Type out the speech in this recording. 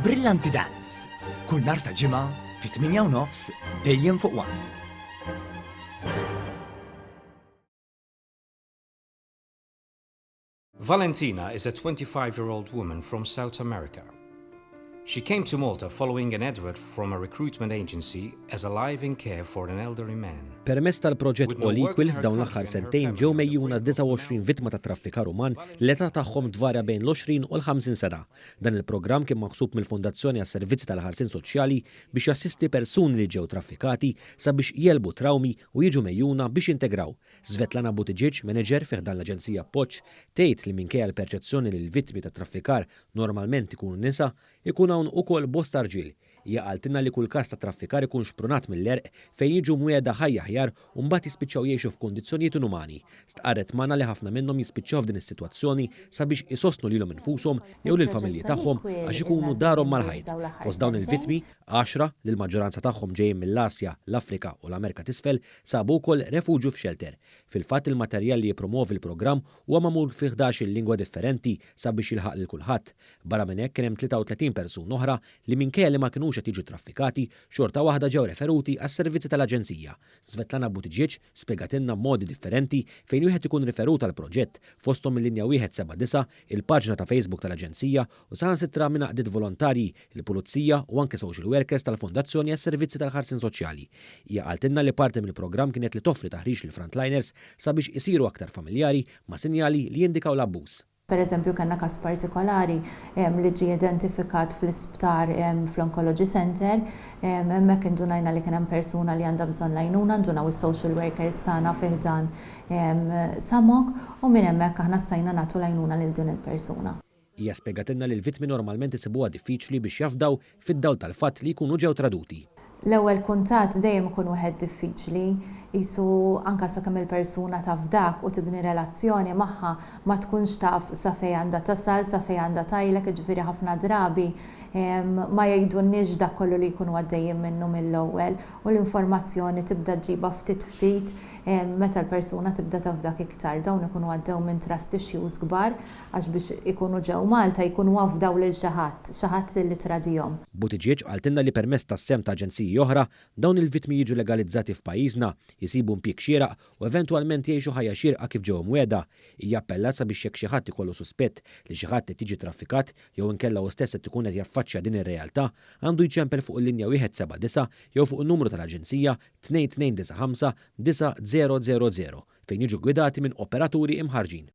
Brillanti Dance. Kull nhar ta' ġimgħa fi 8:30 dejjem fuq One. Valentina is a 25-year-old woman from South America. She came to Malta following an advert from a recruitment agency as a live-in care for an elderly man. Permezz tal-proġett All Equal f'dawn l-aħħar sentejn ġew mejjuna 29 vittma ta' traffikar uman l-età tagħhom tvarja bejn l-20 u l-50 sena. Dan il-programm kien maħsub mill-Fondazzjoni għas-Servizzi tal-Ħarsien Soċjali biex jassisti persuni li ġew traffikati sabiex jelbu trawmi u jiġu mejjuna biex integraw. Svetlana Buttigieg, manager fih dan l-Aġenzija Poċ, tgħid li minkejja l-perċezzjoni li l-vittmi ta' traffikar normalment ikunu nisa, ikun hawn ukoll bosta rġiel. Hija qaltilna li kull każ ta' traffikar ikun xprunat mill-erq fejn jiġu mwiegħda ħajja aħjar u mbagħad jispiċċaw jgħixu f'kundizzjonijiet inumani. Stqarret magħna li ħafna minnhom jispiċċaw f'din is-sitwazzjoni sabiex isostnu lilhom infushom jew lill-familji tagħhom għax ikunu darhom mal-ħajt. Fost dawn il-vittmi, 10 li l-maġġoranza tagħhom ġejjin mill-Asja, l-Afrika u l-Amerika t'isfel sabu wkoll refuġju f'shelter. Fil-fatt il-materjal li jippromovi l-programm huwa magħmul fi 11 lingwa differenti sabiex jilħaq lil kulħadd. Barra minn hekk kien hemm 33 persuna oħra li minkejja li ma kinux qed jiġu traffikati xorta waħda ġew referuti għas-servizzi tal-Aġenzija. Svetlana Buttigieg spjegatilna modi differenti fejn wieħed ikun referut għal proġett fosthom il-linja 179, il-paġna ta' Facebook tal-Aġenzija u saħansitra minn għaqdiet volontarji, il-Pulizija u anke social workers tal-Fondazzjoni għas-Servizzi tal-Ħarsien Soċjali. Hija qaltilna li parti mill-programm kienet li toffri taħriġ lil frontliners sabiex isiru aktar familjari ma' sinjali li jindikaw l-abbuż. Per eżempju, kanna kas partikolari li ġie identifikat fl-isptar fl-Oncology Center, hemmhekk indunajna li kien hemm persuna li għandha bżonn għajnuna, ndunaw is-social workers tagħna fih dan Samok u minn hemmhekk aħna stajna nagħtu l-għajnuna lil din il-persuna. Hija spjegatilna li l-vittmi normalment isibuha diffiċli biex jafdaw fid-dawl tal-fatt li jkunu ġew traduti. L-ewwel kuntatt dejjem ikun wieħed diffiċli, jisu anke sakemm il-persuna taf dak u tibni relazzjoni magħha ma tkunx taf sa fejn għandha tasal, sa fejn għandha tajlek, jiġifieri ħafna drabi ma jgħidulniex dak kollu li jkunu għaddejjin minnu mill-ewwel u l-informazzjoni tibda ġiba ftit ftit meta l-persuna tibda taf dak iktar. Dawn ikunu għaddew minn trust issues kbar għax biex ikunu ġew Malta jkunu wafdaw lil xi ħadd li tradihom. Buttigieg qaltilna li permezz tas-sem ta' aġenziji oħra dawn il-vittmi jiġu legalizzati f'pajjiżna, jisibu impjieg xieraq u eventwalment jgħixu ħajja xierqa kif ġew mwiegħda. Hija appellat sabiex jekk xi ħadd ikollu suspett li xi ħadd qed jiġi traffikat jew inkella hu stess qed ikun qed jaffaċċja din ir-realtà għandu jċempel fuq il-linja 179 jew fuq in-numru tal-Aġenzija 2295 9000 fejn jiġu gwidati minn operaturi imħarġin.